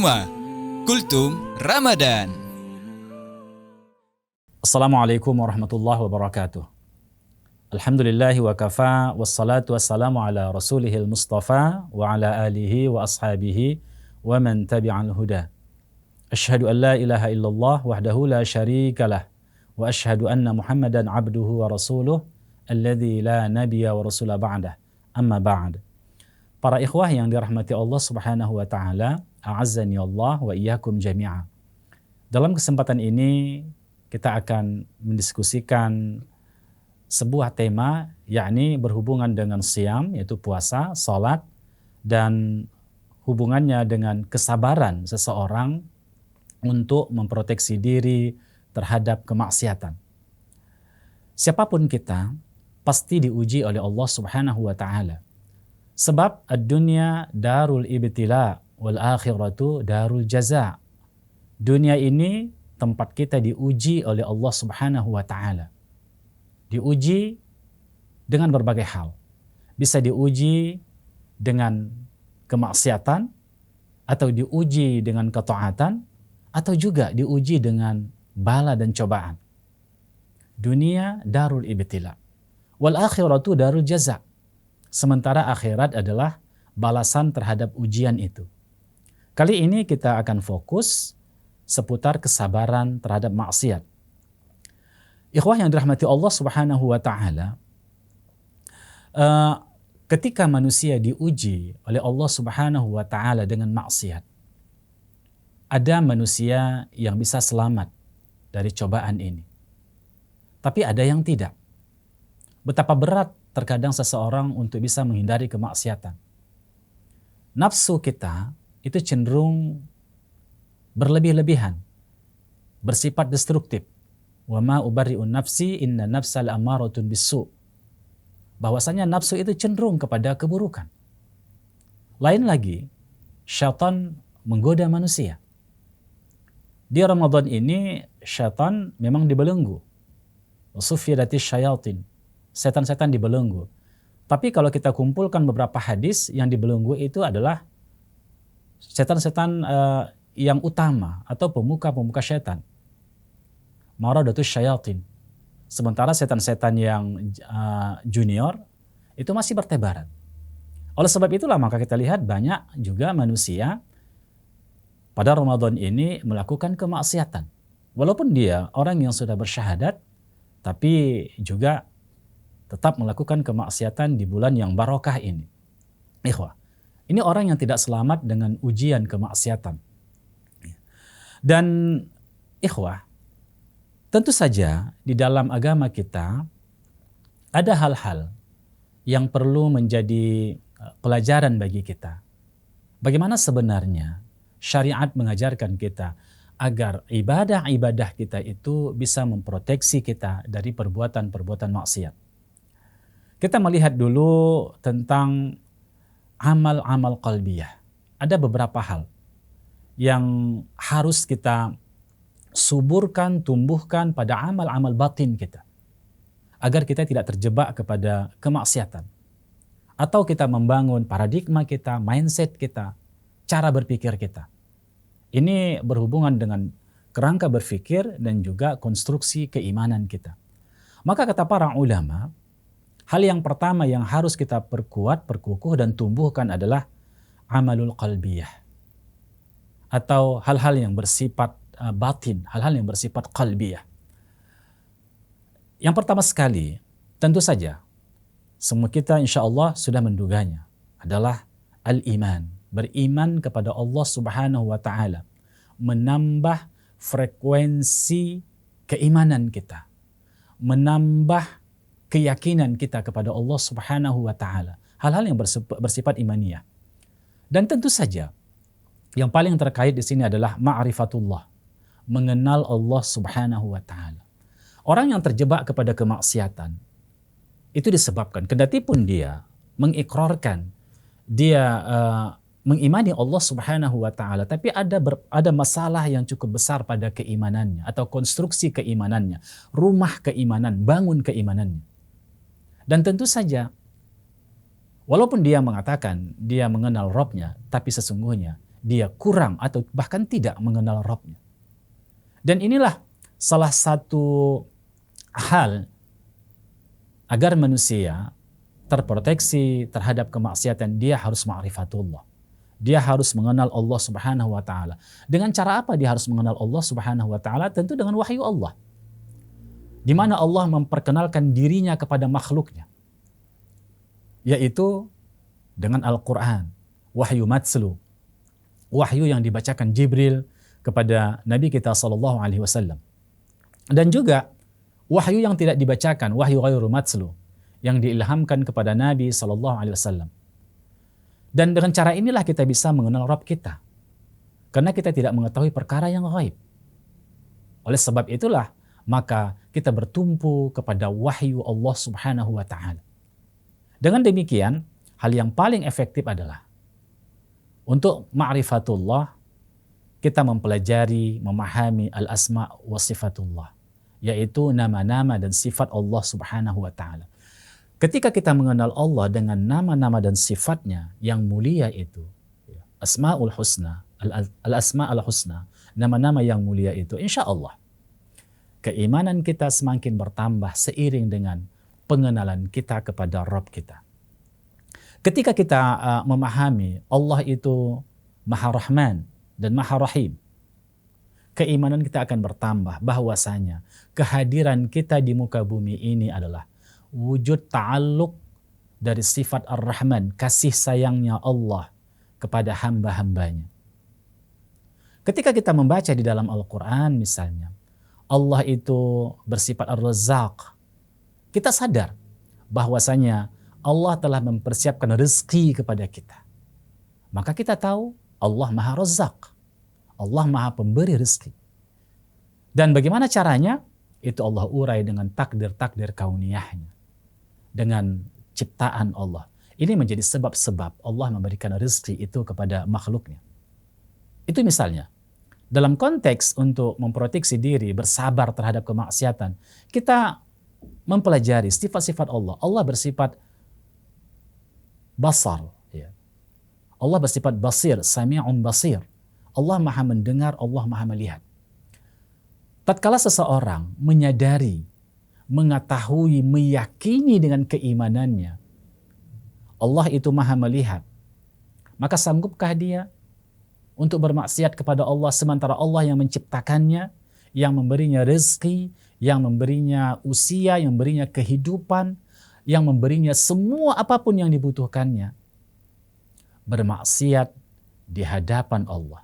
Hikmah Kultum Ramadan. Assalamualaikum warahmatullahi wabarakatuh. Alhamdulillahi wa kafa, wassalatu wassalamu ala rasulihil mustafa wa ala alihi wa ashabihi wa man tabi'al huda. Ashhadu an la ilaha illallah wahdahu la syarika lah wa ashhadu anna Muhammadan abduhu wa rasuluh alladzi la nabiyya wa rasula ba'dah. Amma ba'd. Para ikhwah yang dirahmati Allah Subhanahu wa taala, a'azzani Allah wa iyyakum jami'a. Dalam kesempatan ini kita akan mendiskusikan sebuah tema, yakni berhubungan dengan siyam, yaitu puasa, salat, dan hubungannya dengan kesabaran seseorang untuk memproteksi diri terhadap kemaksiatan. Siapapun kita pasti diuji oleh Allah Subhanahu wa taala. Sebab ad-dunya darul ibtila wal akhiratu darul jaza. Dunia ini tempat kita diuji oleh Allah Subhanahu wa taala. Diuji dengan berbagai hal. Bisa diuji dengan kemaksiatan, atau diuji dengan ketaatan, atau juga diuji dengan bala dan cobaan. Dunia darul ibtila wal akhiratu darul jaza. Sementara akhirat adalah balasan terhadap ujian itu. Kali ini kita akan fokus seputar kesabaran terhadap maksiat. Ikhwah yang dirahmati Allah Subhanahu wa taala, ketika manusia diuji oleh Allah Subhanahu wa taala dengan maksiat, ada manusia yang bisa selamat dari cobaan ini. Tapi ada yang tidak. Betapa berat terkadang seseorang untuk bisa menghindari kemaksiatan. Nafsu kita itu cenderung berlebih-lebihan, bersifat destruktif. Wa ma ubarri'un nafsi inna nafsal ammaratun bisu. Bahwasanya nafsu itu cenderung kepada keburukan. Lain lagi, syaitan menggoda manusia. Di Ramadan ini syaitan memang dibelenggu. Wasuffidatis syayatin. Setan-setan dibelenggu. Tapi kalau kita kumpulkan beberapa hadis, yang dibelenggu itu adalah setan-setan yang utama atau pemuka-pemuka syaitan. Maradatus syayatin. Sementara setan-setan yang junior itu masih bertebaran. Oleh sebab itulah maka kita lihat banyak juga manusia pada Ramadan ini melakukan kemaksiatan. Walaupun dia orang yang sudah bersyahadat, tapi juga tetap melakukan kemaksiatan di bulan yang barokah ini. Ikhwah, ini orang yang tidak selamat dengan ujian kemaksiatan. Dan ikhwah, tentu saja di dalam agama kita ada hal-hal yang perlu menjadi pelajaran bagi kita. Bagaimana sebenarnya syariat mengajarkan kita agar ibadah-ibadah kita itu bisa memproteksi kita dari perbuatan-perbuatan maksiat. Kita melihat dulu tentang amal-amal qalbiyah. Ada beberapa hal yang harus kita suburkan, tumbuhkan pada amal-amal batin kita, agar kita tidak terjebak kepada kemaksiatan. Atau kita membangun paradigma kita, mindset kita, cara berpikir kita. Ini berhubungan dengan kerangka berpikir dan juga konstruksi keimanan kita. Maka kata para ulama, hal yang pertama yang harus kita perkuat, perkukuh dan tumbuhkan adalah amalul qalbiyah. Atau hal-hal yang bersifat batin, hal-hal yang bersifat qalbiyah. Yang pertama sekali, tentu saja semua kita insya Allah sudah menduganya, adalah al-iman. Beriman kepada Allah Subhanahu wa ta'ala. Menambah frekuensi keimanan kita. Menambah keyakinan kita kepada Allah Subhanahu wa ta'ala. Hal-hal yang bersifat imaniyah. Dan tentu saja yang paling terkait di sini adalah ma'rifatullah. Mengenal Allah Subhanahu wa ta'ala. Orang yang terjebak kepada kemaksiatan itu disebabkan, kendati pun dia mengikrarkan, dia mengimani Allah Subhanahu wa ta'ala, tapi ada masalah yang cukup besar pada keimanannya atau konstruksi keimanannya, rumah keimanan, bangun keimanannya. Dan tentu saja walaupun dia mengatakan dia mengenal Rabb-nya, tapi sesungguhnya dia kurang atau bahkan tidak mengenal Rabbnya. Dan inilah salah satu hal agar manusia terproteksi terhadap kemaksiatan, dia harus ma'rifatullah. Dia harus mengenal Allah Subhanahu wa taala. Dengan cara apa dia harus mengenal Allah Subhanahu wa taala? Tentu dengan wahyu Allah. Di mana Allah memperkenalkan dirinya kepada makhluknya. Yaitu dengan Al-Qur'an, wahyu matslu. Wahyu yang dibacakan Jibril kepada Nabi kita sallallahu alaihi wasallam. Dan juga wahyu yang tidak dibacakan, wahyu ghairu matslu, yang diilhamkan kepada Nabi sallallahu alaihi wasallam. Dan dengan cara inilah kita bisa mengenal Rabb kita. Karena kita tidak mengetahui perkara yang ghaib. Oleh sebab itulah maka kita bertumpu kepada wahyu Allah Subhanahu wa taala. Dengan demikian, hal yang paling efektif adalah untuk ma'rifatullah, kita mempelajari, memahami al-asma wa sifatullah, yaitu nama-nama dan sifat Allah Subhanahu wa taala. Ketika kita mengenal Allah dengan nama-nama dan sifatnya yang mulia itu, Asmaul Husna, al-asma al-husna, nama-nama yang mulia itu, insya Allah keimanan kita semakin bertambah seiring dengan pengenalan kita kepada Rabb kita. Ketika kita memahami Allah itu Maha Rahman dan Maha Rahim, keimanan kita akan bertambah bahwasanya kehadiran kita di muka bumi ini adalah wujud ta'alluq dari sifat Ar-Rahman, kasih sayangnya Allah kepada hamba-hambanya. Ketika kita membaca di dalam Al-Quran misalnya, Allah itu bersifat Ar-Razzaq, kita sadar bahwasanya Allah telah mempersiapkan rezeki kepada kita. Maka kita tahu Allah Maha Razzaq, Allah Maha Pemberi rezeki. Dan bagaimana caranya? Itu Allah urai dengan takdir-takdir kauniyahnya, dengan ciptaan Allah. Ini menjadi sebab-sebab Allah memberikan rezeki itu kepada makhluknya. Itu misalnya. Dalam konteks untuk memproteksi diri, bersabar terhadap kemaksiatan, kita mempelajari sifat-sifat Allah. Allah bersifat basar. Ya. Allah bersifat basir, sami'un basir. Allah maha mendengar, Allah maha melihat. Tatkala seseorang menyadari, mengetahui, meyakini dengan keimanannya, Allah itu maha melihat, maka sanggupkah dia untuk bermaksiat kepada Allah sementara Allah yang menciptakannya, yang memberinya rezeki, yang memberinya usia, yang memberinya kehidupan, yang memberinya semua apapun yang dibutuhkannya. Bermaksiat di hadapan Allah,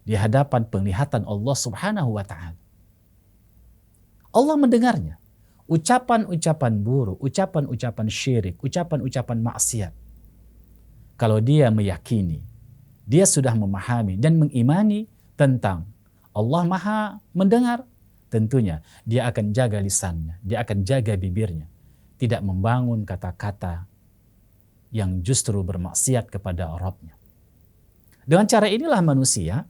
di hadapan penglihatan Allah Subhanahu wa taala. Allah mendengarnya. Ucapan-ucapan buruk, ucapan-ucapan syirik, ucapan-ucapan maksiat. Kalau dia meyakini, dia sudah memahami dan mengimani tentang Allah maha mendengar, tentunya dia akan jaga lisannya, dia akan jaga bibirnya, tidak membangun kata-kata yang justru bermaksiat kepada Rabb-nya. Dengan cara inilah manusia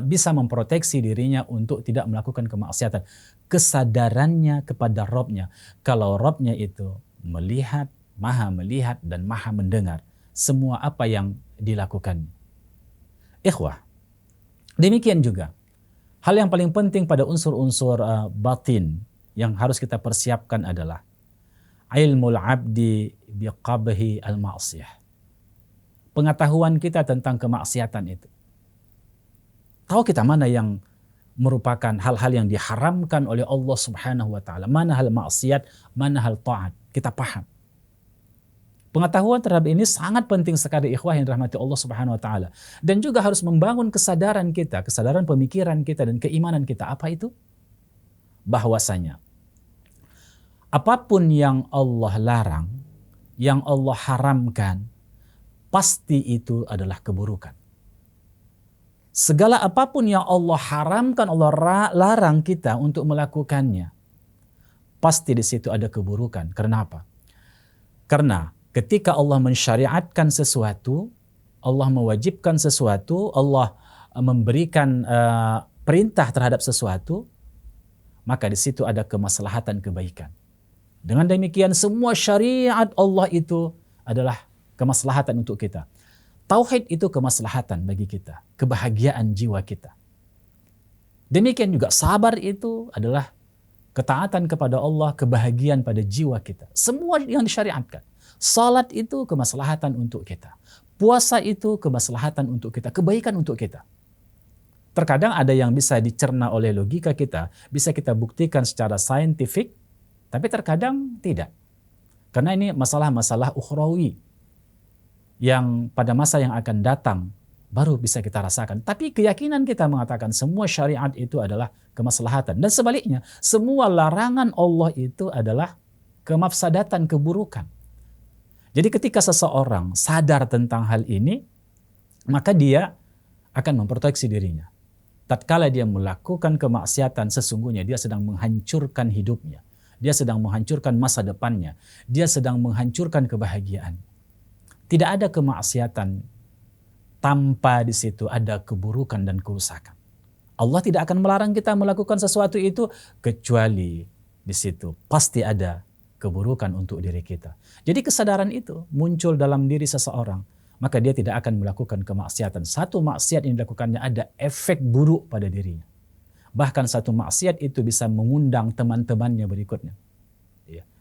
bisa memproteksi dirinya untuk tidak melakukan kemaksiatan. Kesadarannya kepada Rabb-nya. Kalau Rabb-nya itu melihat, maha melihat dan maha mendengar semua apa yang dilakukan. Ikhwah, demikian juga hal yang paling penting pada unsur-unsur batin yang harus kita persiapkan adalah ilmul abdi biqabhi al-ma'siyah. Pengetahuan kita tentang kemaksiatan itu. Tahu kita mana yang merupakan hal-hal yang diharamkan oleh Allah Subhanahu wa taala, mana hal maksiat, mana hal taat. Kita paham. Pengetahuan terhadap ini sangat penting sekali, ikhwah yang dirahmati Allah Subhanahu wa taala. Dan juga harus membangun kesadaran kita, kesadaran pemikiran kita dan keimanan kita. Apa itu? Bahwasanya apapun yang Allah larang, yang Allah haramkan, pasti itu adalah keburukan. Segala apapun yang Allah haramkan, Allah larang kita untuk melakukannya, pasti di situ ada keburukan. Kenapa? Karena ketika Allah mensyariatkan sesuatu, Allah mewajibkan sesuatu, Allah memberikan perintah terhadap sesuatu, maka di situ ada kemaslahatan kebaikan. Dengan demikian semua syariat Allah itu adalah kemaslahatan untuk kita. Tauhid itu kemaslahatan bagi kita, kebahagiaan jiwa kita. Demikian juga sabar itu adalah ketaatan kepada Allah, kebahagiaan pada jiwa kita. Semua yang disyariatkan. Salat itu kemaslahatan untuk kita. Puasa itu kemaslahatan untuk kita, kebaikan untuk kita. Terkadang ada yang bisa dicerna oleh logika kita, bisa kita buktikan secara saintifik, tapi terkadang tidak. Karena ini masalah-masalah ukhrawi yang pada masa yang akan datang baru bisa kita rasakan. Tapi keyakinan kita mengatakan semua syariat itu adalah kemaslahatan. Dan sebaliknya, semua larangan Allah itu adalah kemafsadatan, keburukan. Jadi ketika seseorang sadar tentang hal ini, maka dia akan memproteksi dirinya. Tatkala dia melakukan kemaksiatan, sesungguhnya dia sedang menghancurkan hidupnya. Dia sedang menghancurkan masa depannya. Dia sedang menghancurkan kebahagiaan. Tidak ada kemaksiatan tanpa di situ ada keburukan dan kerusakan. Allah tidak akan melarang kita melakukan sesuatu itu kecuali di situ pasti ada keburukan untuk diri kita. Jadi kesadaran itu muncul dalam diri seseorang, maka dia tidak akan melakukan kemaksiatan. Satu maksiat yang dilakukannya ada efek buruk pada dirinya. Bahkan satu maksiat itu bisa mengundang teman-temannya berikutnya.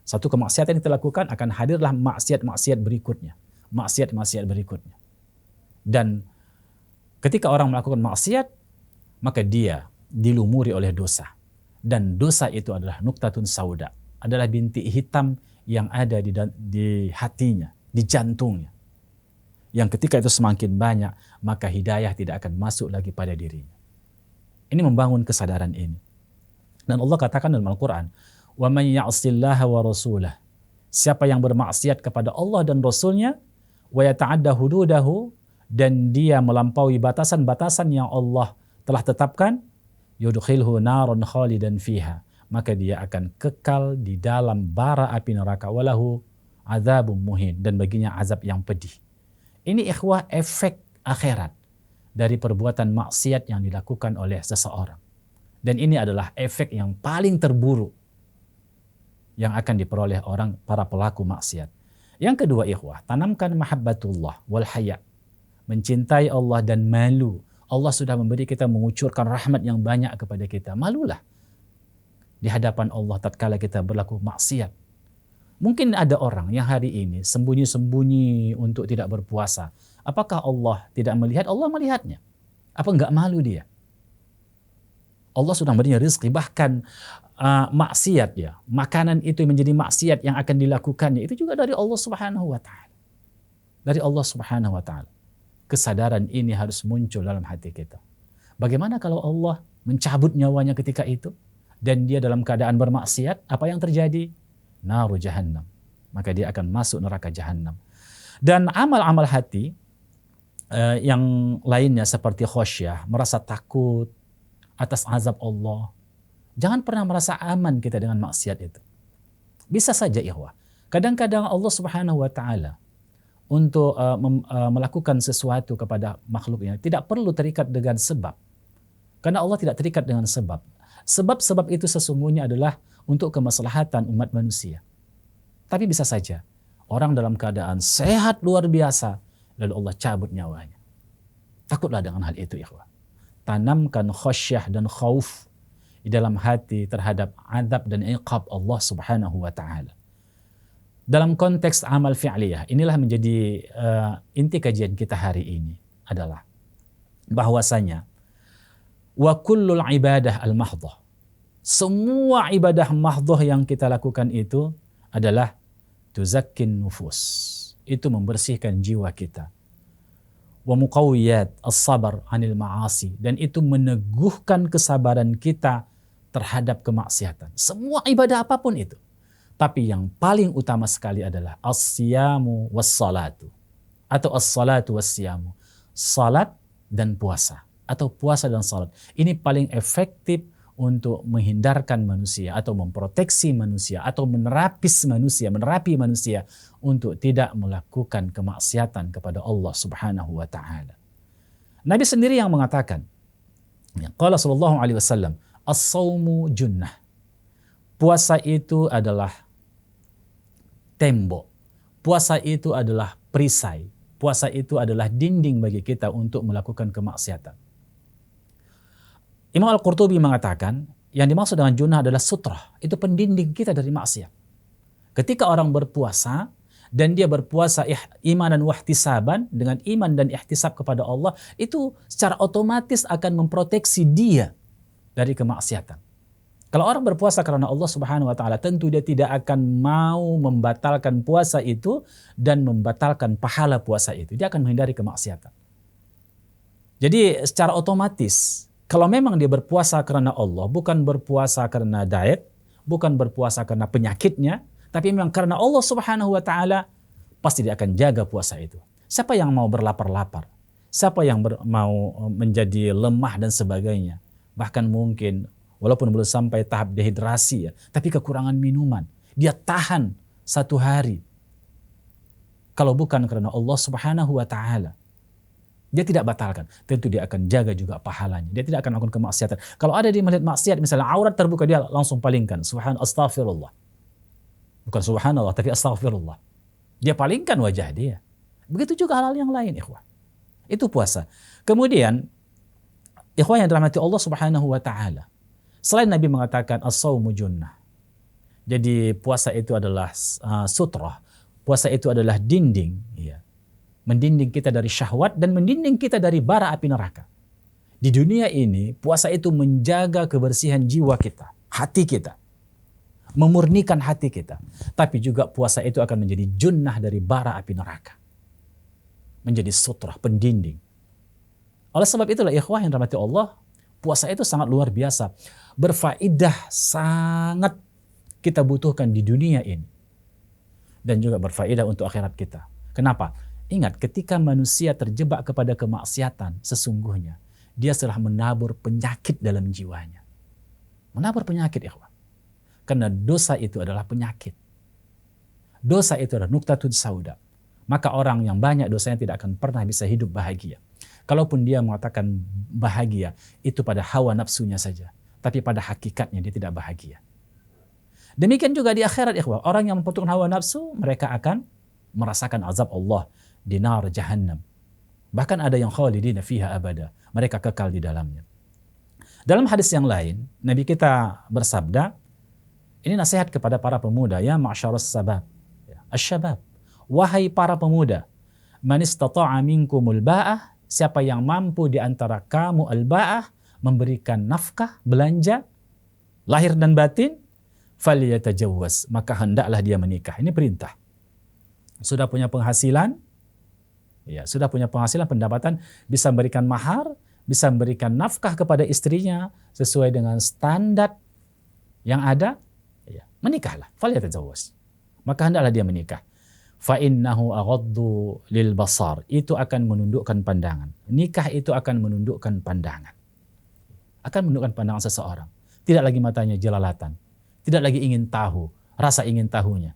Satu kemaksiatan yang kita lakukan akan hadirlah maksiat-maksiat berikutnya. Maksiat-maksiat berikutnya. Dan ketika orang melakukan maksiat, maka dia dilumuri oleh dosa. Dan dosa itu adalah nuktatun sauda, adalah bintik hitam yang ada di hatinya, di jantungnya. Yang ketika itu semakin banyak, maka hidayah tidak akan masuk lagi pada dirinya. Ini membangun kesadaran ini. Dan Allah katakan dalam Al-Quran, وَمَنْ يَعْصِ اللَّهَ وَرَسُولَهُ. Siapa yang bermaksiat kepada Allah dan Rasulnya, وَيَتَعَدَّ حُدُودَهُ, dan dia melampaui batasan-batasan yang Allah telah tetapkan, يُدْخِلْهُ نَارٌ خَالِدًا فِيهَا, maka dia akan kekal di dalam bara api neraka, وَلَهُ عَذَابٌ مُهِينٌ, dan baginya azab yang pedih. Ini ikhwah efek akhirat dari perbuatan maksiat yang dilakukan oleh seseorang. Dan ini adalah efek yang paling terburuk yang akan diperoleh orang para pelaku maksiat. Yang kedua ikhwah, tanamkan mahabbatullah wal haya. Mencintai Allah dan malu. Allah sudah memberi kita mengucurkan rahmat yang banyak kepada kita. Malulah di hadapan Allah tatkala kita berlaku maksiat. Mungkin ada orang yang hari ini sembunyi-sembunyi untuk tidak berpuasa. Apakah Allah tidak melihat? Allah melihatnya. Apa enggak malu dia? Allah sudah memberinya rezeki, bahkan maksiat ya, makanan itu menjadi maksiat yang akan dilakukannya, itu juga dari Allah Subhanahu wa taala. Dari Allah Subhanahu wa taala. Kesadaran ini harus muncul dalam hati kita. Bagaimana kalau Allah mencabut nyawanya ketika itu dan dia dalam keadaan bermaksiat, apa yang terjadi? Naru jahannam. Maka dia akan masuk neraka jahannam. Dan amal-amal hati yang lainnya seperti khosyah, merasa takut atas azab Allah. Jangan pernah merasa aman kita dengan maksiat itu. Bisa saja ikhwah. Kadang-kadang Allah Subhanahu wa taala untuk melakukan sesuatu kepada makhluknya tidak perlu terikat dengan sebab. Karena Allah tidak terikat dengan sebab. Sebab-sebab itu sesungguhnya adalah untuk kemaslahatan umat manusia. Tapi bisa saja orang dalam keadaan sehat luar biasa, lalu Allah cabut nyawanya. Takutlah dengan hal itu ikhwah. Tanamkan khasyah dan khauf di dalam hati terhadap azab dan iqab Allah Subhanahu wa taala. Dalam konteks amal fi'liyah, inilah menjadi inti kajian kita hari ini adalah bahwasanya wa kullul ibadah al-mahdhah. Semua ibadah mahdhah yang kita lakukan itu adalah tuzakkin nufus. Itu membersihkan jiwa kita. Wa muqawiyat as-sabar 'anil ma'asi, dan itu meneguhkan kesabaran kita terhadap kemaksiatan. Semua ibadah apapun itu. Tapi yang paling utama sekali adalah as-siyamu was-salatu, atau as-salatu was-siyamu. Salat dan puasa, atau puasa dan salat. Ini paling efektif untuk menghindarkan manusia atau memproteksi manusia atau menerapi manusia untuk tidak melakukan kemaksiatan kepada Allah Subhanahu wa taala. Nabi sendiri yang mengatakan, qala sallallahu alaihi wasallam, as-saumu junnah. Puasa itu adalah tembok. Puasa itu adalah perisai. puasa itu adalah dinding bagi kita untuk melakukan kemaksiatan. Imam Al-Qurtubi mengatakan, yang dimaksud dengan junnah adalah sutrah, itu pendinding kita dari maksiat. Ketika orang berpuasa, dan dia berpuasa imanan wahtisaban, dengan iman dan ihtisab kepada Allah, itu secara otomatis akan memproteksi dia dari kemaksiatan. Kalau orang berpuasa karena Allah Subhanahu wa taala, tentu dia tidak akan mau membatalkan puasa itu dan membatalkan pahala puasa itu. Dia akan menghindari kemaksiatan. Jadi secara otomatis, kalau memang dia berpuasa karena Allah, bukan berpuasa karena diet, bukan berpuasa karena penyakitnya, tapi memang karena Allah Subhanahu wa taala, pasti dia akan jaga puasa itu. Siapa yang mau berlapar-lapar? Siapa yang mau menjadi lemah dan sebagainya? Bahkan mungkin walaupun belum sampai tahap dehidrasi ya, tapi kekurangan minuman. Dia tahan 1 hari. Kalau bukan karena Allah Subhanahu wa taala, dia tidak batalkan. Tentu dia akan jaga juga pahalanya. Dia tidak akan melakukan kemaksiatan. Kalau ada dia melihat maksiat, misalnya aurat terbuka, dia langsung palingkan. Astaghfirullah. Bukan subhanallah, tapi astaghfirullah. Dia palingkan wajah dia. Begitu juga hal-hal yang lain, ikhwah. Itu puasa. Kemudian, ikhwah yang dirahmati Allah Subhanahu wa taala, selain Nabi mengatakan as-shaumu junnah. Jadi puasa itu adalah sutrah. Puasa itu adalah dinding, ya. Mendinding kita dari syahwat dan mendinding kita dari bara api neraka. Di dunia ini, puasa itu menjaga kebersihan jiwa kita, hati kita. Memurnikan hati kita. Tapi juga puasa itu akan menjadi junnah dari bara api neraka. Menjadi sutrah, pendinding. Oleh sebab itulah ikhwah yang dirahmati Allah, puasa itu sangat luar biasa. Berfaedah sangat kita butuhkan di dunia ini. Dan juga berfaedah untuk akhirat kita. Kenapa? Ingat, ketika manusia terjebak kepada kemaksiatan, sesungguhnya dia telah menabur penyakit dalam jiwanya. Menabur penyakit, ikhwah. Karena dosa itu adalah penyakit. Dosa itu adalah nuqtatun sauda. Maka orang yang banyak dosanya tidak akan pernah bisa hidup bahagia. Kalaupun dia mengatakan bahagia, itu pada hawa nafsunya saja. Tapi pada hakikatnya dia tidak bahagia. Demikian juga di akhirat, ikhwah. Orang yang mempertukan hawa nafsu, mereka akan merasakan azab Allah di nar jahannam. Bahkan ada yang khalidina fiha abada. Mereka kekal di dalamnya. Dalam hadis yang lain, Nabi kita bersabda, ini nasihat kepada para pemuda, ya ma'syarus sabab, asyabab, wahai para pemuda, man istata'a minkumul ba'ah, siapa yang mampu di antara kamu al-ba'ah, memberikan nafkah, belanja, lahir dan batin, falyatajawwaz, maka hendaklah dia menikah. Ini perintah. Sudah punya penghasilan, ya, sudah punya penghasilan, pendapatan, bisa memberikan mahar, bisa memberikan nafkah kepada istrinya sesuai dengan standar yang ada, ya, menikahlah, falyatajawwaz. Maka hendaklah dia menikah. Fa innahu aghaddu lil basar, itu akan menundukkan pandangan. Nikah itu akan menundukkan pandangan. Akan menundukkan pandangan seseorang. Tidak lagi matanya jelalatan, tidak lagi ingin tahu, rasa ingin tahunya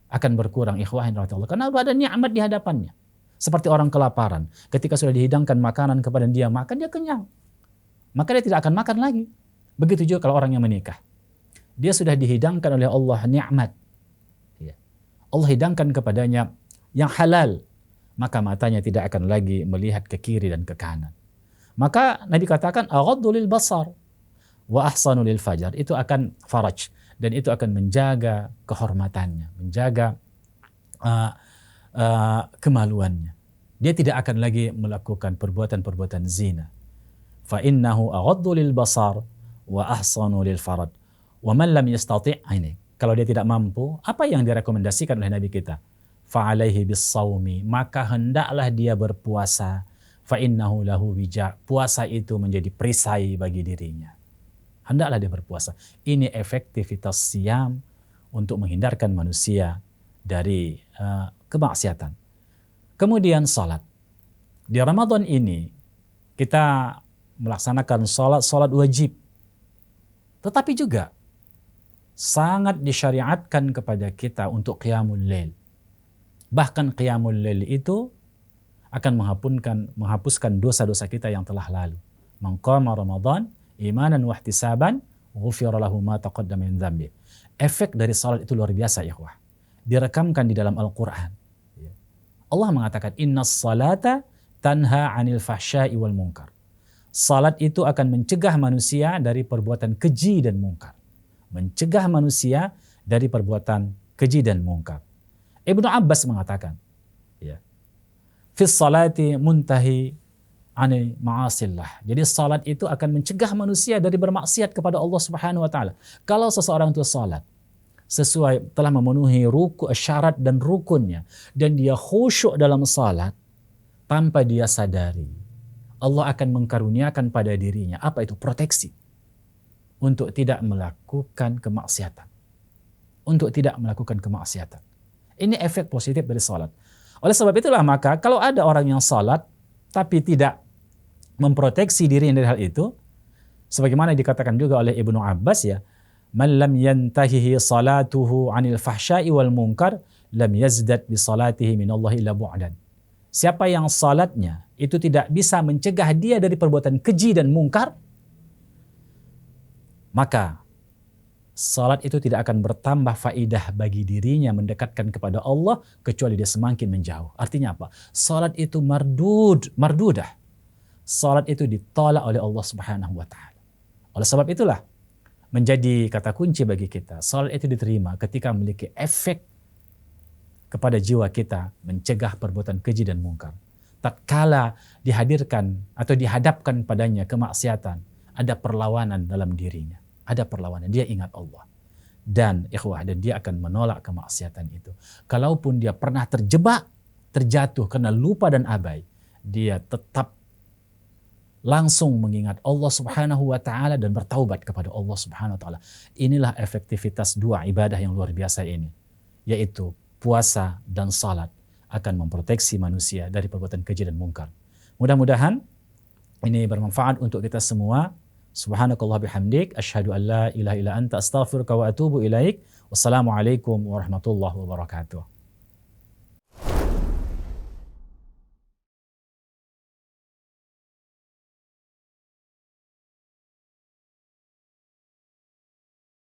akan berkurang, ikhwah yang dirahmati Allah, karena ada nikmat di hadapannya. Seperti orang kelaparan, ketika sudah dihidangkan makanan kepada dia makan, dia kenyang. Maka dia tidak akan makan lagi. Begitu juga kalau orang yang menikah. Dia sudah dihidangkan oleh Allah nikmat. Allah hidangkan kepadanya yang halal. Maka matanya tidak akan lagi melihat ke kiri dan ke kanan. Maka Nabi katakan, aghaddu lil basar wa ahsanu lil fajar. Itu akan faraj. Dan itu akan menjaga kehormatannya. Menjaga kemaluannya. Dia tidak akan lagi melakukan perbuatan-perbuatan zina. Fa innahu aghaddu lil basar wa ahsanu lil farad. Wa man lam yastati', ini kalau dia tidak mampu, apa yang direkomendasikan oleh Nabi kita? Fa alaihi bis-shaumi, maka hendaklah dia berpuasa. Fa innahu lahu wija, puasa itu menjadi perisai bagi dirinya. Hendaklah dia berpuasa. Ini efektivitas siam untuk menghindarkan manusia dari kemaksiatan. Kemudian salat. Di Ramadan ini kita melaksanakan salat wajib. Tetapi juga sangat disyariatkan kepada kita untuk qiyamul lail. Bahkan qiyamul lail itu akan menghapuskan dosa-dosa kita yang telah lalu. Man qama Ramadan imanan wa ihtisaban ghufira lahu ma taqaddama min dzambi. Efek dari salat itu luar biasa, ikhwah. Direkamkan di dalam Al-Qur'an. Allah mengatakan innas salata tanha 'anil fahsya'i wal munkar. Salat itu akan mencegah manusia dari perbuatan keji dan mungkar. Mencegah manusia dari perbuatan keji dan mungkar. Ibnu Abbas mengatakan, ya, fis salati muntahi ani ma'asillah. Jadi salat itu akan mencegah manusia dari bermaksiat kepada Allah Subhanahu wa taala. Kalau seseorang itu salat sesuai telah memenuhi syarat dan rukunnya dan dia khusyuk dalam salat tanpa dia sadari, Allah akan mengkaruniakan pada dirinya apa itu? Proteksi untuk tidak melakukan kemaksiatan. Untuk tidak melakukan kemaksiatan. Ini efek positif dari salat. Oleh sebab itulah maka kalau ada orang yang salat tapi tidak memproteksi dirinya dari hal itu, sebagaimana dikatakan juga oleh Ibnu Abbas, ya, man lam yantahihi salatuhu 'anil fahsya'i wal munkar lam yazdad bi salatihi minallahi illa bu'dan. Siapa yang salatnya itu tidak bisa mencegah dia dari perbuatan keji dan mungkar, maka salat itu tidak akan bertambah faidah bagi dirinya mendekatkan kepada Allah kecuali dia semakin menjauh. Artinya apa? Salat itu mardudah. Salat itu ditolak oleh Allah Subhanahu wa taala. Oleh sebab itulah menjadi kata kunci bagi kita. Salat itu diterima ketika memiliki efek kepada jiwa kita, mencegah perbuatan keji dan mungkar. Tatkala dihadirkan atau dihadapkan padanya kemaksiatan, ada perlawanan dalam dirinya. Ada perlawanan, dia ingat Allah. Dan ikhwah, dan dia akan menolak kemaksiatan itu. Kalaupun dia pernah terjebak, terjatuh karena lupa dan abai, dia tetap langsung mengingat Allah Subhanahu wa taala dan bertaubat kepada Allah Subhanahu wa taala. Inilah efektivitas dua ibadah yang luar biasa ini, yaitu puasa dan salat akan memproteksi manusia dari perbuatan keji dan mungkar. Mudah-mudahan ini bermanfaat untuk kita semua. Subhanakallah bihamdik, asyhadu an la ilaha illa anta astaghfiruka wa atubu ilaik. Wassalamualaikum warahmatullahi wabarakatuh.